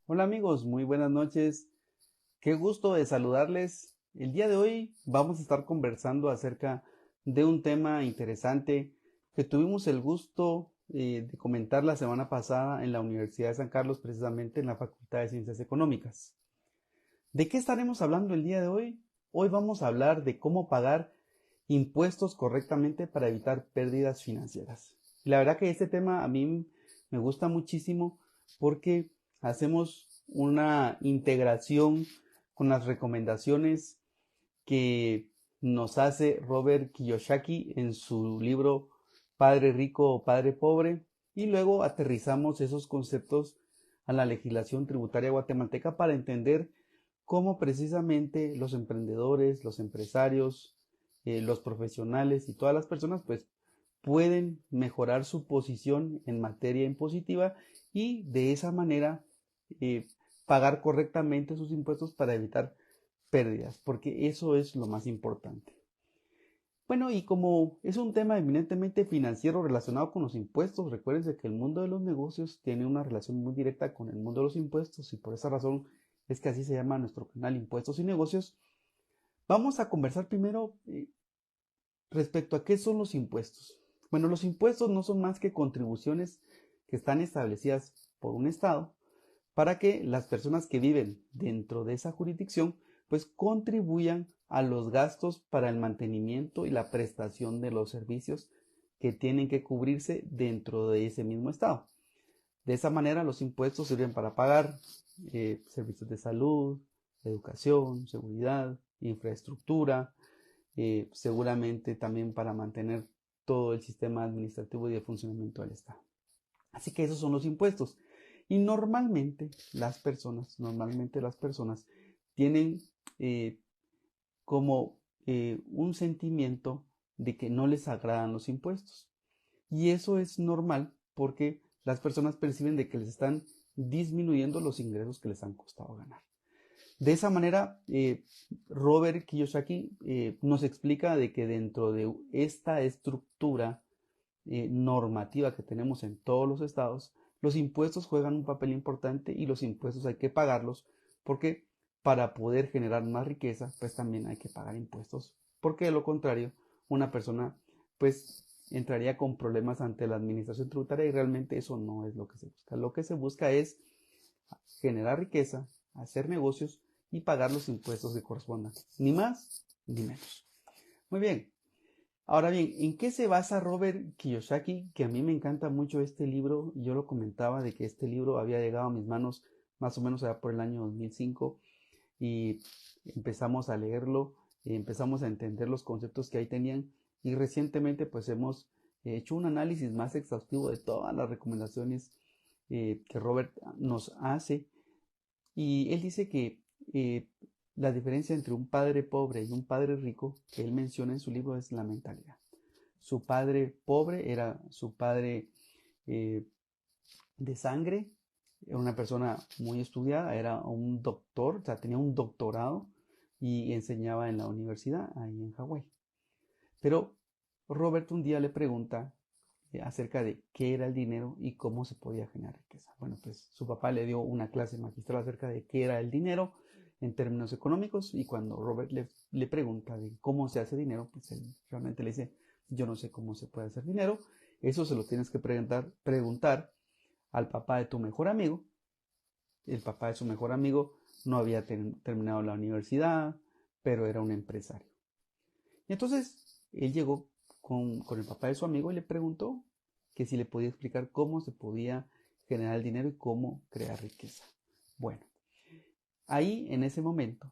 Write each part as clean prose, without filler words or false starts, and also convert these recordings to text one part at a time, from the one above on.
Hola amigos, muy buenas noches. Qué gusto de saludarles. El día de hoy vamos a estar conversando acerca de un tema interesante que tuvimos el gusto de comentar la semana pasada en la Universidad de San Carlos, precisamente en la Facultad de Ciencias Económicas. ¿De qué estaremos hablando el día de hoy? Hoy vamos a hablar de cómo pagar impuestos correctamente para evitar pérdidas financieras. Y la verdad que este tema a mí me gusta muchísimo porque hacemos una integración con las recomendaciones que nos hace Robert Kiyosaki en su libro Padre Rico o Padre Pobre, y luego aterrizamos esos conceptos a la legislación tributaria guatemalteca para entender cómo precisamente los emprendedores, los empresarios, los profesionales y todas las personas pues pueden mejorar su posición en materia impositiva y de esa manera eh, pagar correctamente sus impuestos para evitar pérdidas, porque eso es lo más importante. Bueno, y como es un tema eminentemente financiero relacionado con los impuestos, recuérdense que el mundo de los negocios tiene una relación muy directa con el mundo de los impuestos y por esa razón es que así se llama nuestro canal Impuestos y Negocios. Vamos a conversar primero respecto a qué son los impuestos. Bueno, los impuestos no son más que contribuciones que están establecidas por un Estado para que las personas que viven dentro de esa jurisdicción pues contribuyan a los gastos para el mantenimiento y la prestación de los servicios que tienen que cubrirse dentro de ese mismo Estado. De esa manera los impuestos sirven para pagar servicios de salud, educación, seguridad, infraestructura, seguramente también para mantener todo el sistema administrativo y de funcionamiento del Estado. Así que esos son los impuestos. Y normalmente las personas tienen eh, como un sentimiento de que no les agradan los impuestos. Y eso es normal porque las personas perciben de que les están disminuyendo los ingresos que les han costado ganar. De esa manera, Robert Kiyosaki nos explica de que dentro de esta estructura normativa que tenemos en todos los estados, los impuestos juegan un papel importante y los impuestos hay que pagarlos porque para poder generar más riqueza, pues también hay que pagar impuestos, porque de lo contrario, una persona pues entraría con problemas ante la administración tributaria y realmente eso no es lo que se busca. Lo que se busca es generar riqueza, hacer negocios y pagar los impuestos que correspondan, ni más ni menos. Muy bien, ahora bien, ¿en qué se basa Robert Kiyosaki? Que a mí me encanta mucho este libro. Yo lo comentaba de que este libro había llegado a mis manos más o menos allá por el año 2005 y empezamos a leerlo, empezamos a entender los conceptos que ahí tenían y recientemente pues hemos hecho un análisis más exhaustivo de todas las recomendaciones que Robert nos hace, y él dice que eh, la diferencia entre un padre pobre y un padre rico que él menciona en su libro es la mentalidad. Su padre pobre era su padre eh, de sangre, era una persona muy estudiada, era un doctor, o sea, tenía un doctorado y enseñaba en la universidad ahí en Hawái. Pero Robert un día le pregunta acerca de qué era el dinero y cómo se podía generar riqueza. Bueno, pues su papá le dio una clase magistral acerca de qué era el dinero en términos económicos, y cuando Robert le pregunta de cómo se hace dinero, pues él realmente le dice, yo no sé cómo se puede hacer dinero, eso se lo tienes que preguntar al papá de tu mejor amigo. El papá de su mejor amigo no había terminado la universidad, pero era un empresario. Y entonces él llegó con el papá de su amigo y le preguntó que si le podía explicar cómo se podía generar el dinero y cómo crear riqueza. Bueno, ahí en ese momento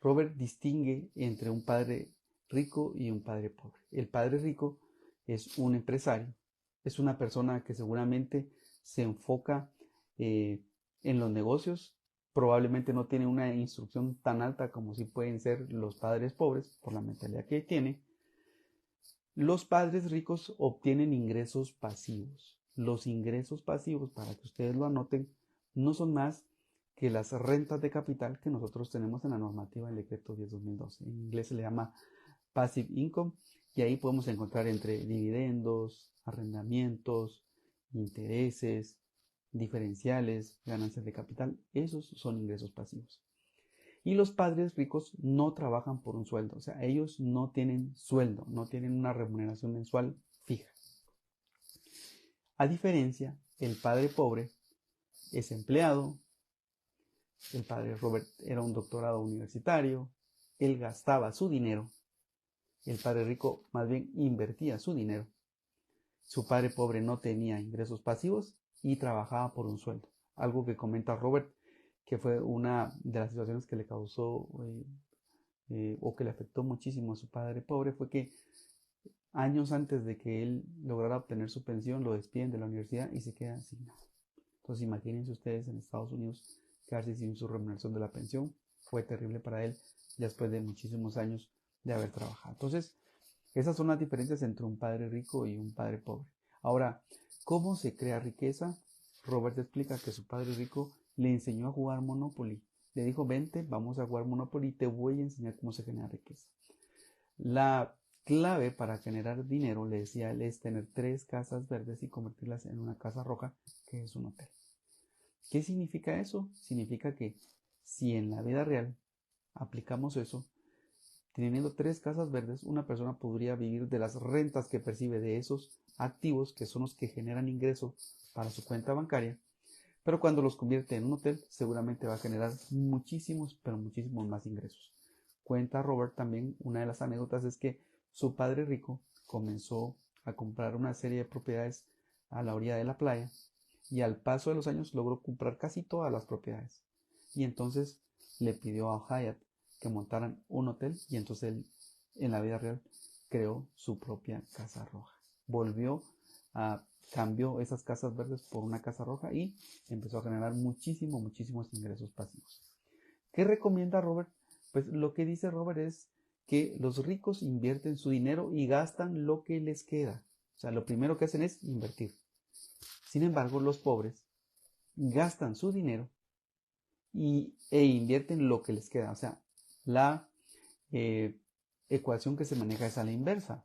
Robert distingue entre un padre rico y un padre pobre. El padre rico es un empresario, es una persona que seguramente se enfoca eh, en los negocios, probablemente no tiene una instrucción tan alta como si pueden ser los padres pobres por la mentalidad que tiene. Los padres ricos obtienen ingresos pasivos. Los ingresos pasivos, para que ustedes lo anoten, no son más que las rentas de capital que nosotros tenemos en la normativa del decreto 10-2012. En inglés se le llama passive income, y ahí podemos encontrar entre dividendos, arrendamientos, intereses, diferenciales, ganancias de capital, esos son ingresos pasivos. Y los padres ricos no trabajan por un sueldo, o sea, ellos no tienen sueldo, no tienen una remuneración mensual fija. A diferencia, el padre pobre es empleado, el padre Robert era un doctorado universitario, él gastaba su dinero, el padre rico más bien invertía su dinero, su padre pobre no tenía ingresos pasivos y trabajaba por un sueldo, algo que comenta Robert que fue una de las situaciones que le causó o que le afectó muchísimo a su padre pobre, fue que años antes de que él lograra obtener su pensión, lo despiden de la universidad y se queda sin nada. Entonces imagínense ustedes en Estados Unidos quedarse sin su remuneración de la pensión, fue terrible para él después de muchísimos años de haber trabajado. Entonces, esas son las diferencias entre un padre rico y un padre pobre. Ahora, ¿cómo se crea riqueza? Robert explica que su padre rico le enseñó a jugar Monopoly. Le dijo, vente, vamos a jugar Monopoly y te voy a enseñar cómo se genera riqueza. La clave para generar dinero, le decía él, es tener 3 casas verdes y convertirlas en una casa roja, que es un hotel. ¿Qué significa eso? Significa que si en la vida real aplicamos eso, teniendo 3 casas verdes, una persona podría vivir de las rentas que percibe de esos activos, que son los que generan ingreso para su cuenta bancaria, pero cuando los convierte en un hotel, seguramente va a generar muchísimos, pero muchísimos más ingresos. Cuenta Robert también, una de las anécdotas es que su padre rico comenzó a comprar una serie de propiedades a la orilla de la playa y al paso de los años logró comprar casi todas las propiedades. Y entonces le pidió a Hyatt que montaran un hotel y entonces él, en la vida real, creó su propia casa roja. Cambió esas casas verdes por una casa roja y empezó a generar muchísimos ingresos pasivos. ¿Qué recomienda Robert? Pues lo que dice Robert es que los ricos invierten su dinero y gastan lo que les queda. O sea, lo primero que hacen es invertir. Sin embargo, los pobres gastan su dinero e invierten lo que les queda. O sea, la ecuación que se maneja es a la inversa.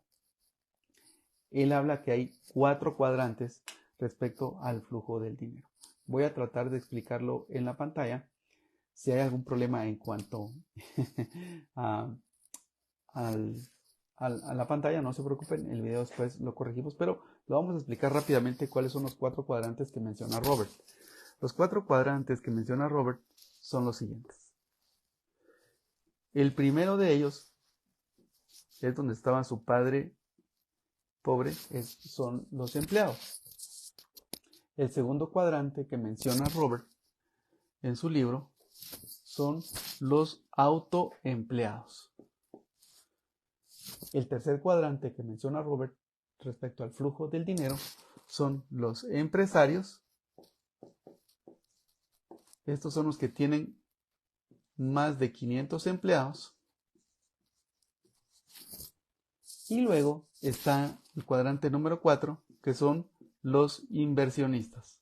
Él habla que hay 4 cuadrantes respecto al flujo del dinero. Voy a tratar de explicarlo en la pantalla. Si hay algún problema en cuanto a la pantalla, no se preocupen, el video después lo corregimos, pero lo vamos a explicar rápidamente cuáles son los 4 cuadrantes que menciona Robert. Los 4 cuadrantes que menciona Robert son los siguientes. El primero de ellos es donde estaba su padre pobre, son los empleados. El segundo cuadrante que menciona Robert en su libro son los autoempleados. El tercer cuadrante que menciona Robert respecto al flujo del dinero son los empresarios. Estos son los que tienen más de 500 empleados. Y luego está el cuadrante número 4, que son los inversionistas.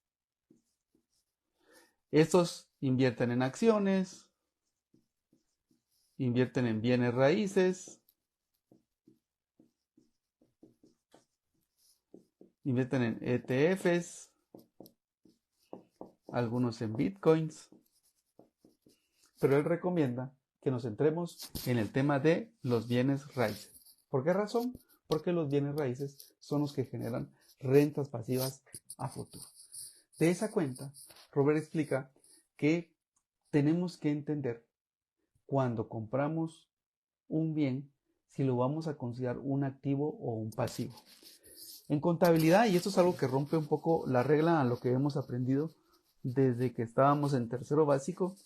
Estos invierten en acciones, invierten en bienes raíces, invierten en ETFs, algunos en bitcoins, pero él recomienda que nos centremos en el tema de los bienes raíces. ¿Por qué razón? Porque los bienes raíces son los que generan rentas pasivas a futuro. De esa cuenta, Robert explica que tenemos que entender cuando compramos un bien si lo vamos a considerar un activo o un pasivo. En contabilidad, y esto es algo que rompe un poco la regla a lo que hemos aprendido desde que estábamos en tercero básico,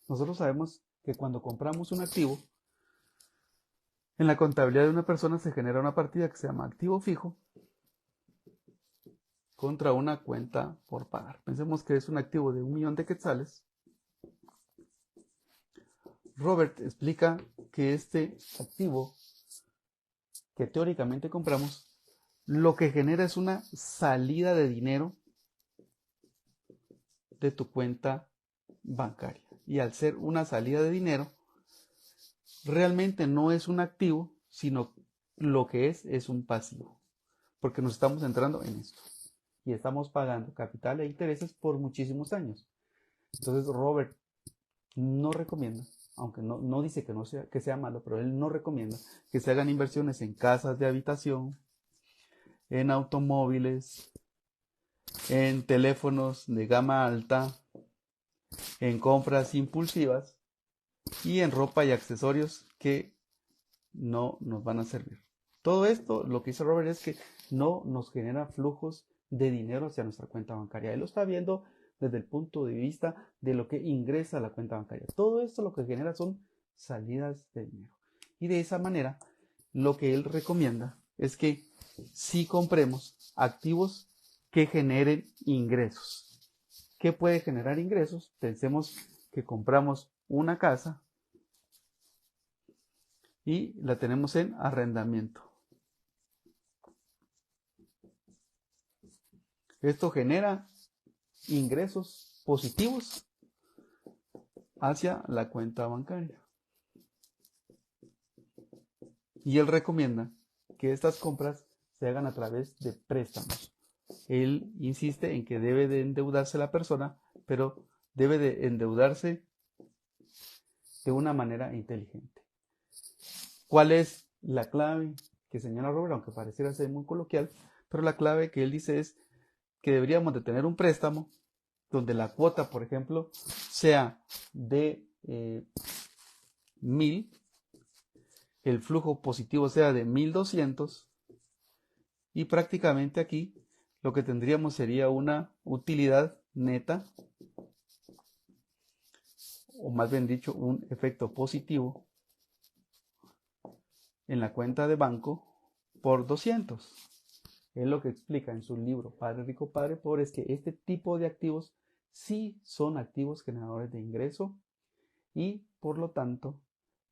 nosotros sabemos que cuando compramos un activo, en la contabilidad de una persona se genera una partida que se llama activo fijo contra una cuenta por pagar. Pensemos que es un activo de 1.000.000 de quetzales. Robert explica que este activo que teóricamente compramos, lo que genera es una salida de dinero de tu cuenta bancaria. Y al ser una salida de dinero, realmente no es un activo, sino lo que es un pasivo. Porque nos estamos centrando en esto. y estamos pagando capital e intereses por muchísimos años. Entonces Robert no recomienda, aunque no dice que sea malo, pero él no recomienda que se hagan inversiones en casas de habitación, en automóviles, en teléfonos de gama alta, en compras impulsivas y en ropa y accesorios que no nos van a servir. Todo esto, lo que dice Robert es que no nos genera flujos de dinero hacia nuestra cuenta bancaria. Él lo está viendo desde el punto de vista de lo que ingresa a la cuenta bancaria. Todo esto lo que genera son salidas de dinero. Y de esa manera, lo que él recomienda es que si compremos activos que generen ingresos. ¿Qué puede generar ingresos? Pensemos que compramos una casa y la tenemos en arrendamiento. Esto genera ingresos positivos hacia la cuenta bancaria. Y él recomienda que estas compras se hagan a través de préstamos. Él insiste en que debe de endeudarse la persona, pero debe de endeudarse de una manera inteligente. ¿Cuál es la clave que señala Robert? Aunque pareciera ser muy coloquial, pero la clave que él dice es que deberíamos de tener un préstamo donde la cuota, por ejemplo, sea de 1000, el flujo positivo sea de 1200 y prácticamente aquí lo que tendríamos sería una utilidad neta, o más bien dicho, un efecto positivo en la cuenta de banco por 200. Es lo que explica en su libro Padre Rico, Padre Pobre, es que este tipo de activos sí son activos generadores de ingreso y por lo tanto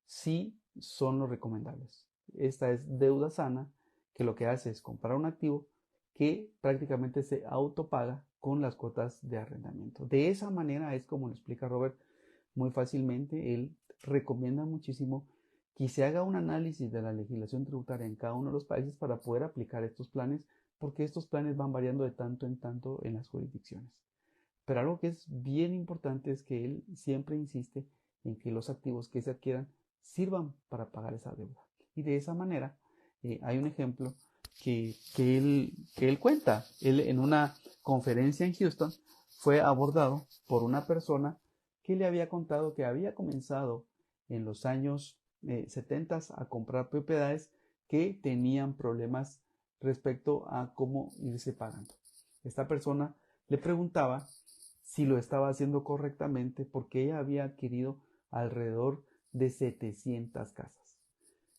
sí son los recomendables. Esta es deuda sana, que lo que hace es comprar un activo que prácticamente se autopaga con las cuotas de arrendamiento. De esa manera es como lo explica Robert muy fácilmente. Él recomienda muchísimo que se haga un análisis de la legislación tributaria en cada uno de los países para poder aplicar estos planes, porque estos planes van variando de tanto en tanto en las jurisdicciones. Pero algo que es bien importante es que él siempre insiste en que los activos que se adquieran sirvan para pagar esa deuda. Y de esa manera, hay un ejemplo que él cuenta. Él en una conferencia en Houston fue abordado por una persona que le había contado que había comenzado en los años 70 a comprar propiedades que tenían problemas respecto a cómo irse pagando. Esta persona le preguntaba si lo estaba haciendo correctamente porque ella había adquirido alrededor de 700 casas.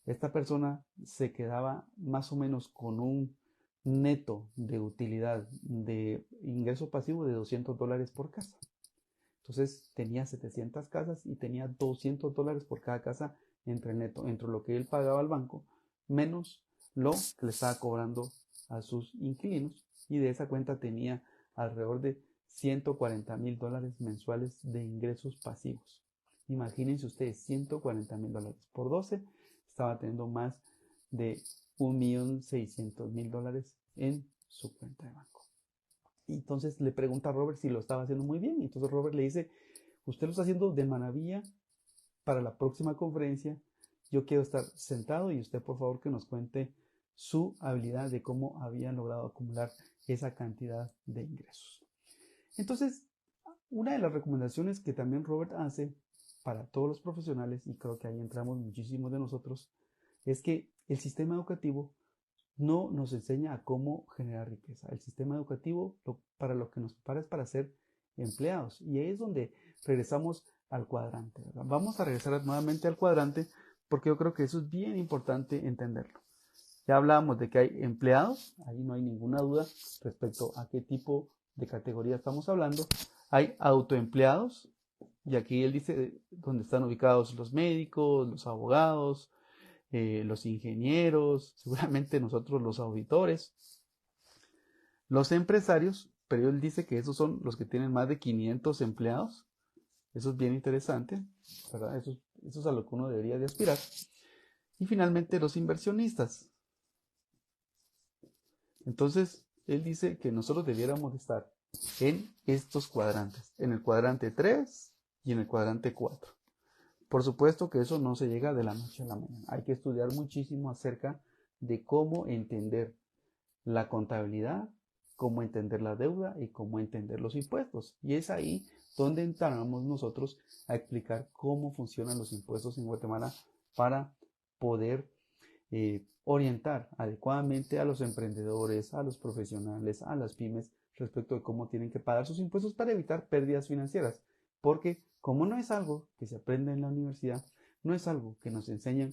Esta persona se quedaba más o menos con un neto de utilidad de ingreso pasivo de $200 por casa. Entonces tenía 700 casas y tenía $200 por cada casa entre neto, entre lo que él pagaba al banco, menos lo que le estaba cobrando a sus inquilinos, y de esa cuenta tenía alrededor de $140,000 mensuales de ingresos pasivos. Imagínense ustedes, $140,000 por 12, estaba teniendo más de $1,600,000 en su cuenta de banco. Y entonces le pregunta a Robert si lo estaba haciendo muy bien. Y entonces Robert le dice, usted lo está haciendo de maravilla. Para la próxima conferencia yo quiero estar sentado y usted por favor que nos cuente su habilidad de cómo habían logrado acumular esa cantidad de ingresos. Entonces, una de las recomendaciones que también Robert hace para todos los profesionales, y creo que ahí entramos muchísimos de nosotros, es que el sistema educativo no nos enseña a cómo generar riqueza. El sistema educativo para lo que nos prepara es para ser empleados. Y ahí es donde regresamos al cuadrante, ¿verdad? Vamos a regresar nuevamente al cuadrante porque yo creo que eso es bien importante entenderlo. Ya hablábamos de que hay empleados, ahí no hay ninguna duda respecto a qué tipo de categoría estamos hablando. Hay autoempleados, y aquí él dice dónde están ubicados los médicos, los abogados, los ingenieros, seguramente nosotros los auditores, los empresarios, pero él dice que esos son los que tienen más de 500 empleados. Eso es bien interesante, ¿verdad? Eso es a lo que uno debería de aspirar. Y finalmente los inversionistas. Entonces, él dice que nosotros debiéramos estar en estos cuadrantes, en el cuadrante 3 y en el cuadrante 4. Por supuesto que eso no se llega de la noche a la mañana. Hay que estudiar muchísimo acerca de cómo entender la contabilidad, cómo entender la deuda y cómo entender los impuestos. Y es ahí donde entramos nosotros a explicar cómo funcionan los impuestos en Guatemala para poder orientar adecuadamente a los emprendedores, a los profesionales, a las pymes respecto de cómo tienen que pagar sus impuestos para evitar pérdidas financieras. Porque como no es algo que se aprende en la universidad, no es algo que nos enseñan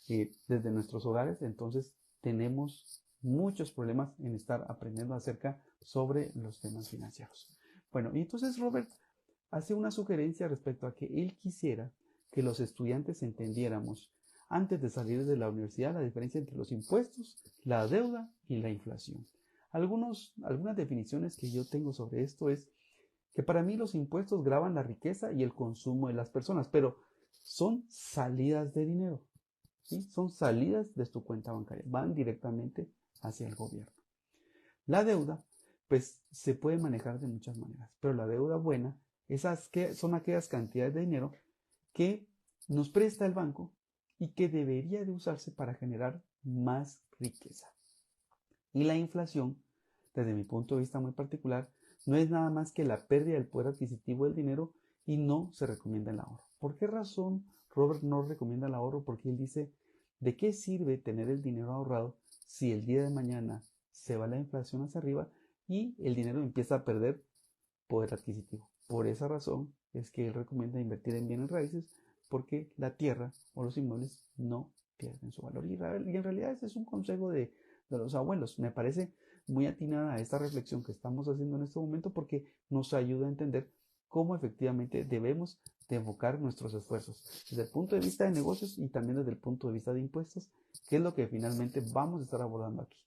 desde nuestros hogares, entonces tenemos muchos problemas en estar aprendiendo acerca sobre los temas financieros. Bueno, y entonces Robert hace una sugerencia respecto a que él quisiera que los estudiantes entendiéramos antes de salir de la universidad la diferencia entre los impuestos, la deuda y la inflación. Algunas definiciones que yo tengo sobre esto es que para mí los impuestos gravan la riqueza y el consumo de las personas, pero son salidas de dinero, ¿sí? Son salidas de tu cuenta bancaria, van directamente hacia el gobierno. La deuda, pues se puede manejar de muchas maneras, pero la deuda buena, son aquellas cantidades de dinero que nos presta el banco y que debería de usarse para generar más riqueza. Y la inflación, desde mi punto de vista muy particular, no es nada más que la pérdida del poder adquisitivo del dinero y no se recomienda el ahorro. ¿Por qué razón Robert no recomienda el ahorro? Porque él dice, ¿de qué sirve tener el dinero ahorrado si el día de mañana se va la inflación hacia arriba y el dinero empieza a perder poder adquisitivo? Por esa razón es que él recomienda invertir en bienes raíces, porque la tierra o los inmuebles no pierden su valor. Y en realidad ese es un consejo de los abuelos. Me parece muy atinada a esta reflexión que estamos haciendo en este momento, porque nos ayuda a entender cómo efectivamente debemos de enfocar nuestros esfuerzos desde el punto de vista de negocios y también desde el punto de vista de impuestos, que es lo que finalmente vamos a estar abordando aquí.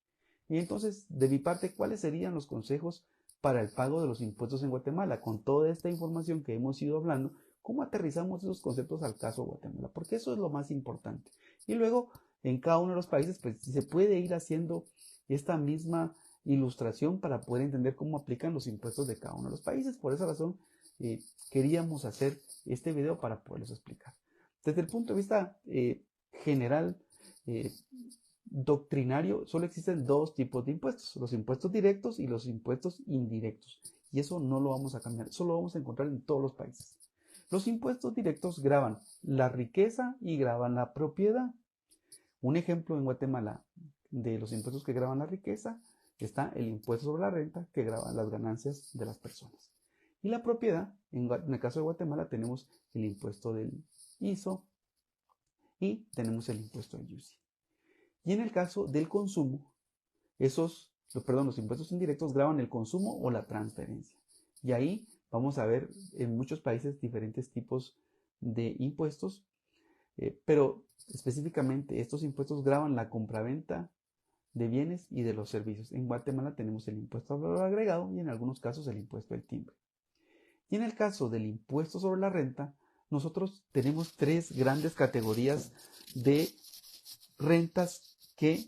Y entonces, de mi parte, ¿cuáles serían los consejos para el pago de los impuestos en Guatemala? Con toda esta información que hemos ido hablando, ¿cómo aterrizamos esos conceptos al caso de Guatemala? Porque eso es lo más importante. Y luego, en cada uno de los países, pues se puede ir haciendo esta misma ilustración para poder entender cómo aplican los impuestos de cada uno de los países. Por esa razón, queríamos hacer este video para poderlos explicar. Desde el punto de vista general, doctrinario, solo existen dos tipos de impuestos: los impuestos directos y los impuestos indirectos. Y eso no lo vamos a cambiar, eso lo vamos a encontrar en todos los países. Los impuestos directos gravan la riqueza y gravan la propiedad. Un ejemplo en Guatemala de los impuestos que gravan la riqueza está el impuesto sobre la renta, que grava las ganancias de las personas. Y la propiedad, en el caso de Guatemala, tenemos el impuesto del ISO y tenemos el impuesto del IUCI. Y en el caso del consumo, los impuestos indirectos gravan el consumo o la transferencia. Y ahí vamos a ver en muchos países diferentes tipos de impuestos, pero específicamente estos impuestos gravan la compraventa de bienes y de los servicios. En Guatemala tenemos el impuesto al valor agregado y en algunos casos el impuesto del timbre. Y en el caso del impuesto sobre la renta, nosotros tenemos tres grandes categorías de rentas que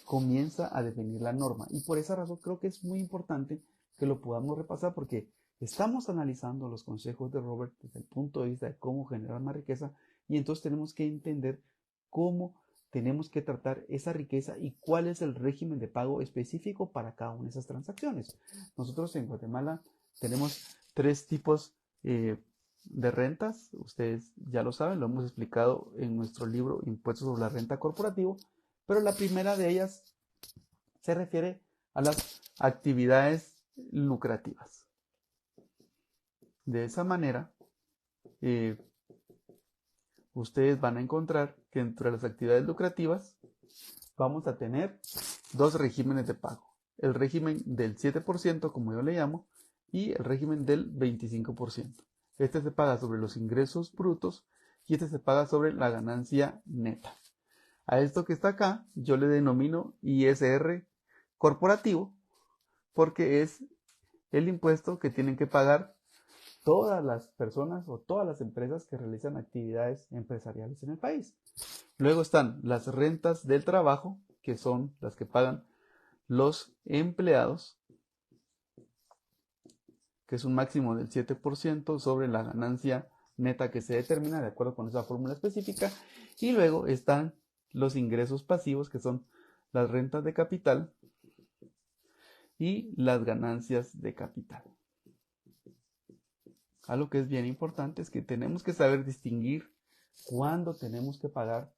comienza a definir la norma. Y por esa razón creo que es muy importante que lo podamos repasar, porque estamos analizando los consejos de Robert desde el punto de vista de cómo generar más riqueza, y entonces tenemos que entender cómo tenemos que tratar esa riqueza y cuál es el régimen de pago específico para cada una de esas transacciones. Nosotros en Guatemala tenemos tres tipos de rentas. Ustedes ya lo saben, lo hemos explicado en nuestro libro Impuestos sobre la Renta Corporativo, pero la primera de ellas se refiere a las actividades lucrativas. De esa manera, ustedes van a encontrar que entre las actividades lucrativas vamos a tener dos regímenes de pago: el régimen del 7%, como yo le llamo, y el régimen del 25%. Este se paga sobre los ingresos brutos y este se paga sobre la ganancia neta. A esto que está acá yo le denomino ISR corporativo, porque es el impuesto que tienen que pagar todas las personas o todas las empresas que realizan actividades empresariales en el país. Luego están las rentas del trabajo, que son las que pagan los empleados, que es un máximo del 7% sobre la ganancia neta que se determina de acuerdo con esa fórmula específica. Y luego están los ingresos pasivos, que son las rentas de capital y las ganancias de capital. Algo que es bien importante es que tenemos que saber distinguir cuándo tenemos que pagar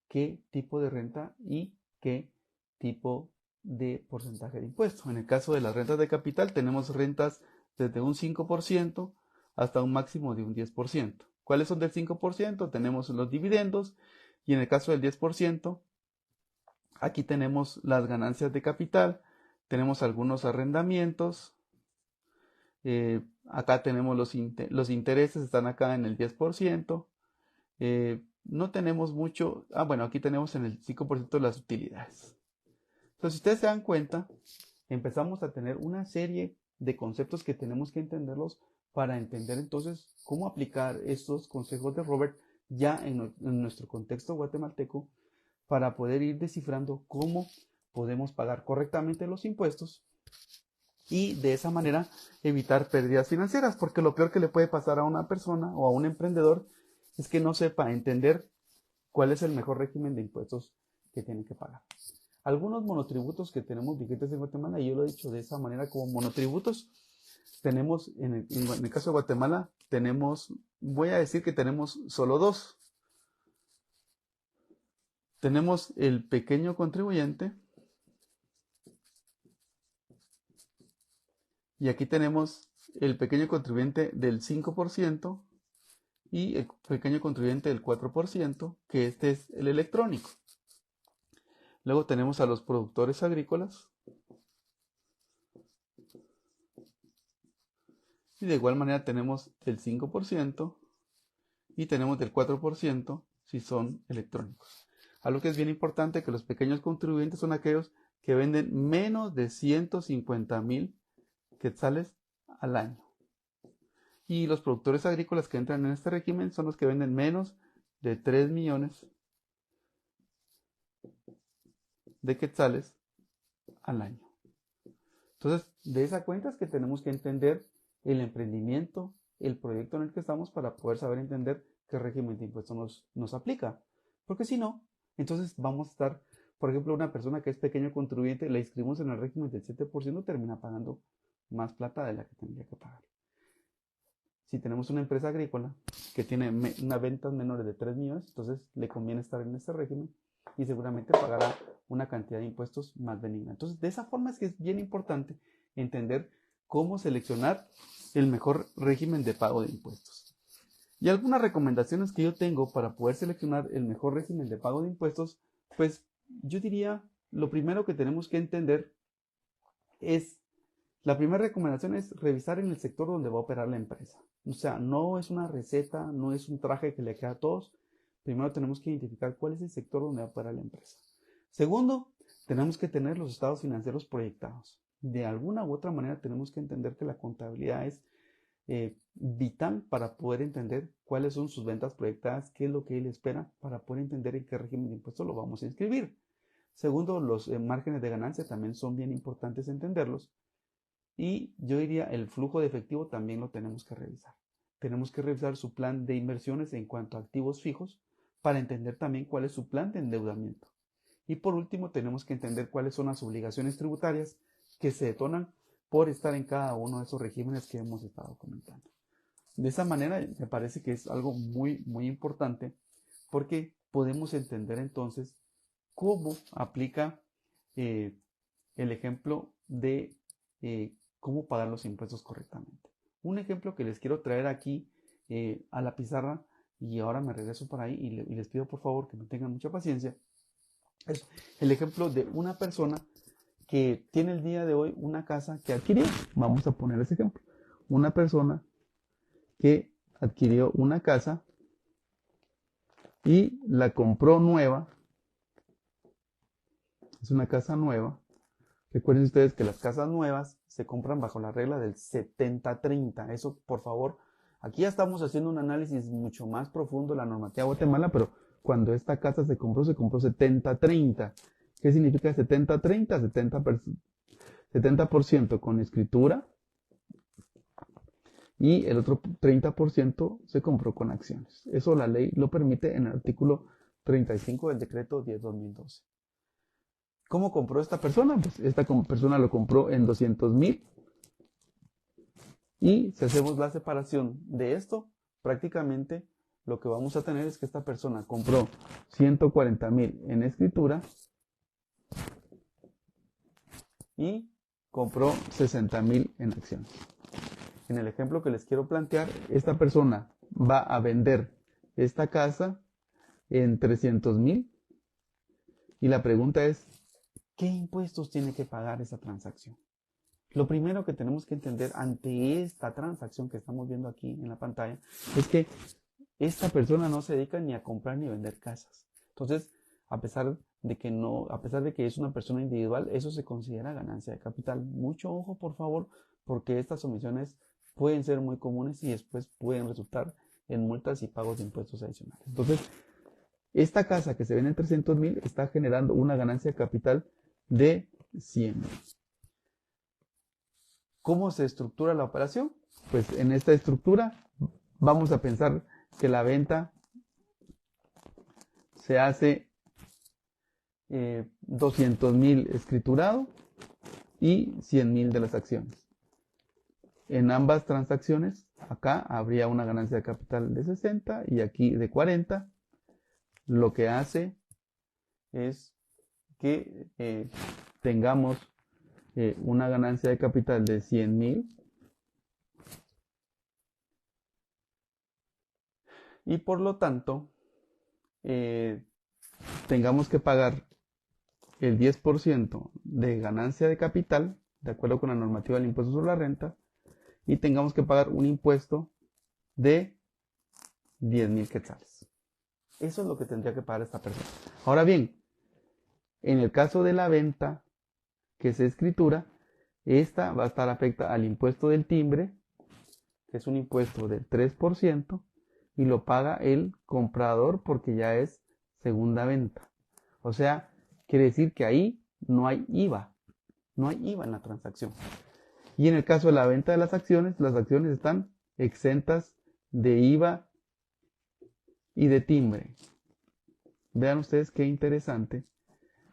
qué tipo de renta y qué tipo de porcentaje de impuesto. En el caso de las rentas de capital tenemos rentas desde un 5% hasta un máximo de un 10%. ¿Cuáles son del 5%? Tenemos los dividendos, y en el caso del 10%, aquí tenemos las ganancias de capital, tenemos algunos arrendamientos, acá tenemos los intereses, están acá en el 10%, no tenemos mucho, bueno, aquí tenemos en el 5% las utilidades. Entonces, si ustedes se dan cuenta, empezamos a tener una serie de conceptos que tenemos que entenderlos para entender entonces cómo aplicar estos consejos de Robert ya en nuestro contexto guatemalteco, para poder ir descifrando cómo podemos pagar correctamente los impuestos y de esa manera evitar pérdidas financieras, porque lo peor que le puede pasar a una persona o a un emprendedor es que no sepa entender cuál es el mejor régimen de impuestos que tiene que pagar. Algunos monotributos que tenemos vigentes en Guatemala, y yo lo he dicho de esa manera como monotributos, tenemos en el caso de Guatemala, voy a decir que tenemos solo dos. Tenemos el pequeño contribuyente, y aquí tenemos el pequeño contribuyente del 5% y el pequeño contribuyente del 4%, que este es el electrónico. Luego tenemos a los productores agrícolas, y de igual manera tenemos el 5% y tenemos del 4% si son electrónicos. Algo que es bien importante, que los pequeños contribuyentes son aquellos que venden menos de 150,000 quetzales al año. Y los productores agrícolas que entran en este régimen son los que venden menos de 3 millones de quetzales al año. Entonces, de esa cuenta es que tenemos que entender el emprendimiento, el proyecto en el que estamos, para poder saber entender qué régimen de impuestos nos aplica. Porque si no, entonces vamos a estar, por ejemplo, una persona que es pequeño contribuyente, la inscribimos en el régimen del 7%, termina pagando más plata de la que tendría que pagar. Si tenemos una empresa agrícola que tiene unas ventas menores de 3 millones, entonces le conviene estar en este régimen y seguramente pagará una cantidad de impuestos más benigna. Entonces, de esa forma es que es bien importante entender cómo seleccionar el mejor régimen de pago de impuestos. Y algunas recomendaciones que yo tengo para poder seleccionar el mejor régimen de pago de impuestos, pues yo diría, lo primero que tenemos que entender es, la primera recomendación es revisar en el sector donde va a operar la empresa. O sea, no es una receta, no es un traje que le queda a todos. Primero tenemos que identificar cuál es el sector donde va a operar la empresa. Segundo, tenemos que tener los estados financieros proyectados. De alguna u otra manera tenemos que entender que la contabilidad es vital para poder entender cuáles son sus ventas proyectadas, qué es lo que él espera, para poder entender en qué régimen de impuestos lo vamos a inscribir. Segundo, los márgenes de ganancia también son bien importantes entenderlos. Y yo diría, el flujo de efectivo también lo tenemos que revisar. Tenemos que revisar su plan de inversiones en cuanto a activos fijos, para entender también cuál es su plan de endeudamiento. Y por último, tenemos que entender cuáles son las obligaciones tributarias que se detonan por estar en cada uno de esos regímenes que hemos estado comentando. De esa manera me parece que es algo muy, muy importante, porque podemos entender entonces cómo aplica el ejemplo de cómo pagar los impuestos correctamente. Un ejemplo que les quiero traer aquí a la pizarra, y ahora me regreso por ahí y les pido por favor que me tengan mucha paciencia, es el ejemplo de una persona que tiene el día de hoy una casa que adquirió. Vamos a poner ese ejemplo. Una persona que adquirió una casa y la compró nueva. Es una casa nueva. Recuerden ustedes que las casas nuevas se compran bajo la regla del 70-30. Eso, por favor, aquí ya estamos haciendo un análisis mucho más profundo de la normativa de Guatemala, pero cuando esta casa se compró 70-30. ¿Qué significa 70-30? 70% con escritura y el otro 30% se compró con acciones. Eso la ley lo permite en el artículo 35 del decreto 10/2012. ¿Cómo compró esta persona? Pues esta persona lo compró en 200,000 y si hacemos la separación de esto, prácticamente lo que vamos a tener es que esta persona compró 140,000 en escritura y compró 60,000 en acciones. En el ejemplo que les quiero plantear, esta persona va a vender esta casa en 300,000 y la pregunta es, ¿qué impuestos tiene que pagar esa transacción? Lo primero que tenemos que entender ante esta transacción que estamos viendo aquí en la pantalla es que esta persona no se dedica ni a comprar ni a vender casas. Entonces, a pesar de que es una persona individual, eso se considera ganancia de capital. Mucho ojo, por favor, porque estas omisiones pueden ser muy comunes y después pueden resultar en multas y pagos de impuestos adicionales. Entonces, esta casa que se vende en 300,000 está generando una ganancia de capital de 100,000. ¿Cómo se estructura la operación? Pues en esta estructura vamos a pensar que la venta se hace 200,000 escriturado y 100,000 de las acciones. En ambas transacciones, acá habría una ganancia de capital de 60 y aquí de 40. Lo que hace es que tengamos una ganancia de capital de 100,000 y por lo tanto tengamos que pagar el 10% de ganancia de capital, de acuerdo con la normativa del impuesto sobre la renta, y tengamos que pagar un impuesto de 10,000 quetzales. Eso es lo que tendría que pagar esta persona. Ahora bien, en el caso de la venta que se escritura, esta va a estar afecta al impuesto del timbre, que es un impuesto del 3%, y lo paga el comprador porque ya es segunda venta. O sea, quiere decir que ahí no hay IVA. No hay IVA en la transacción. Y en el caso de la venta de las acciones están exentas de IVA y de timbre. Vean ustedes qué interesante,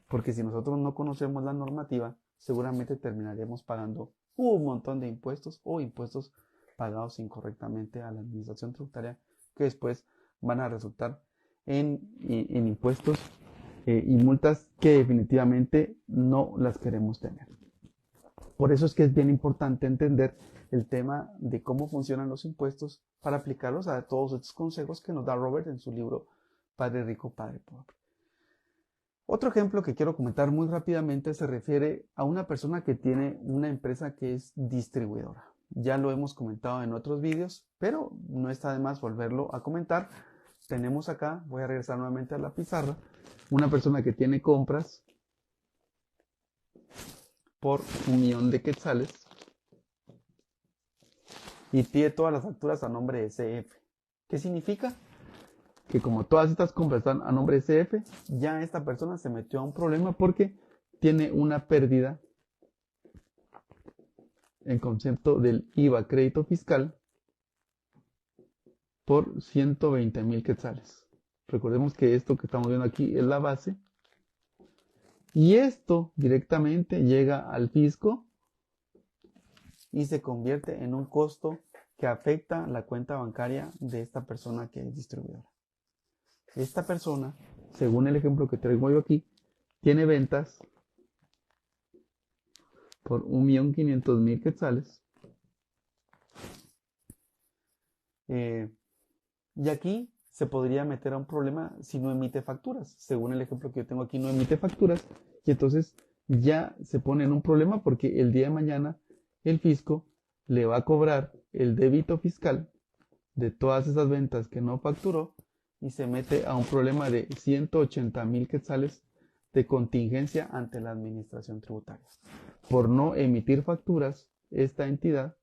porque si nosotros no conocemos la normativa, seguramente terminaremos pagando un montón de impuestos o impuestos pagados incorrectamente a la administración tributaria, que después van a resultar en impuestos y multas que definitivamente no las queremos tener. Por eso es que es bien importante entender el tema de cómo funcionan los impuestos para aplicarlos a todos estos consejos que nos da Robert en su libro Padre Rico, Padre Pobre. Otro ejemplo que quiero comentar muy rápidamente se refiere a una persona que tiene una empresa que es distribuidora. Ya lo hemos comentado en otros vídeos, pero no está de más volverlo a comentar. Tenemos acá, voy a regresar nuevamente a la pizarra, una persona que tiene compras por 1,000,000 de quetzales y tiene todas las facturas a nombre de CF. ¿Qué significa? Que como todas estas compras están a nombre de CF, ya esta persona se metió a un problema porque tiene una pérdida en concepto del IVA crédito fiscal por 120,000 quetzales. Recordemos que esto que estamos viendo aquí es la base y esto directamente llega al fisco y se convierte en un costo que afecta la cuenta bancaria de esta persona que es distribuidora. Esta persona, según el ejemplo que traigo yo aquí, tiene ventas por 1,500,000 quetzales. Y aquí se podría meter a un problema si no emite facturas. Según el ejemplo que yo tengo aquí, no emite facturas. Y entonces ya se pone en un problema porque el día de mañana el fisco le va a cobrar el débito fiscal de todas esas ventas que no facturó y se mete a un problema de 180,000 quetzales de contingencia ante la administración tributaria. Por no emitir facturas, esta entidad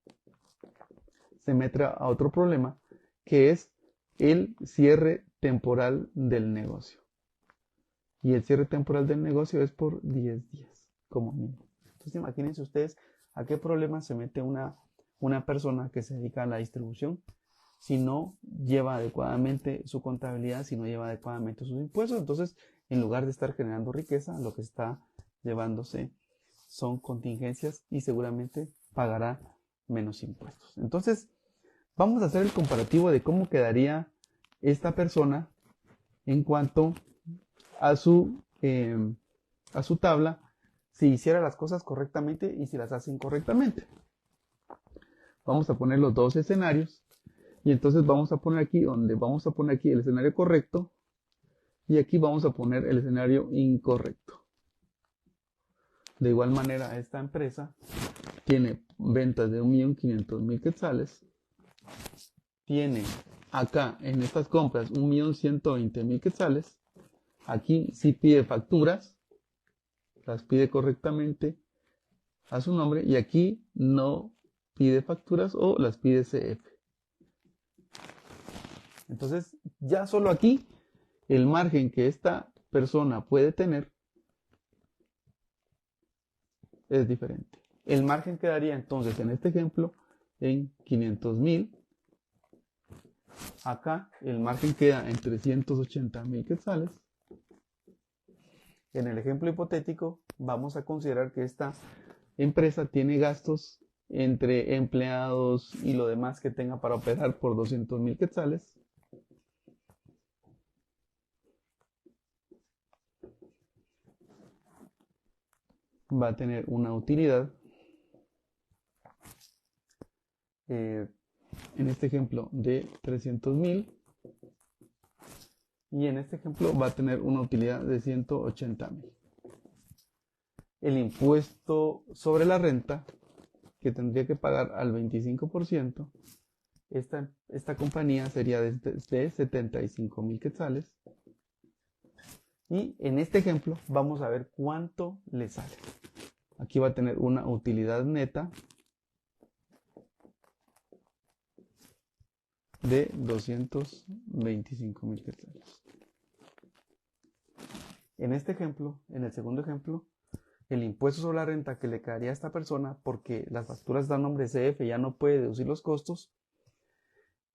se mete a otro problema que es el cierre temporal del negocio. y el cierre temporal del negocio es por 10 días, como mínimo. Entonces imagínense ustedes a qué problema se mete una persona que se dedica a la distribución si no lleva adecuadamente su contabilidad, si no lleva adecuadamente sus impuestos. Entonces, en lugar de estar generando riqueza, lo que está llevándose son contingencias y seguramente pagará menos impuestos. Entonces, vamos a hacer el comparativo de cómo quedaría esta persona en cuanto a su tabla, si hiciera las cosas correctamente y si las hace incorrectamente. Vamos a poner los dos escenarios y entonces vamos a poner aquí el escenario correcto y aquí vamos a poner el escenario incorrecto. De igual manera, esta empresa tiene ventas de 1.500.000 quetzales, tiene acá en estas compras 1.120.000 quetzales, aquí sí pide facturas, las pide correctamente a su nombre y aquí no pide facturas o las pide CF. Entonces, ya solo aquí el margen que esta persona puede tener es diferente. El margen quedaría entonces en este ejemplo en 500.000. Acá el margen queda en 380.000 quetzales. En el ejemplo hipotético vamos a considerar que esta empresa tiene gastos entre empleados y lo demás que tenga para operar por 200.000 quetzales. Va a tener una utilidad, en este ejemplo, de 300.000 y en este ejemplo va a tener una utilidad de 180.000. El impuesto sobre la renta que tendría que pagar al 25%, esta compañía sería de 75.000 quetzales. Y en este ejemplo vamos a ver cuánto le sale. Aquí va a tener una utilidad neta de 225.000 quetzales. En este ejemplo, en el segundo ejemplo, el impuesto sobre la renta que le quedaría a esta persona, porque las facturas dan nombre CF, ya no puede deducir los costos,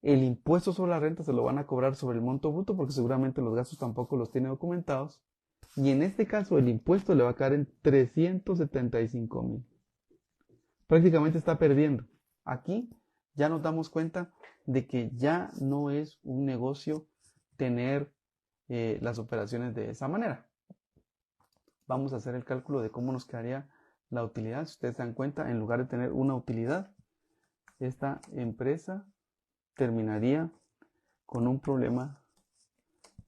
el impuesto sobre la renta se lo van a cobrar sobre el monto bruto porque seguramente los gastos tampoco los tiene documentados. Y en este caso el impuesto le va a caer en 375.000. Prácticamente está perdiendo. Aquí ya nos damos cuenta de que ya no es un negocio tener las operaciones de esa manera. Vamos a hacer el cálculo de cómo nos quedaría la utilidad. Si ustedes se dan cuenta, en lugar de tener una utilidad, esta empresa terminaría con un problema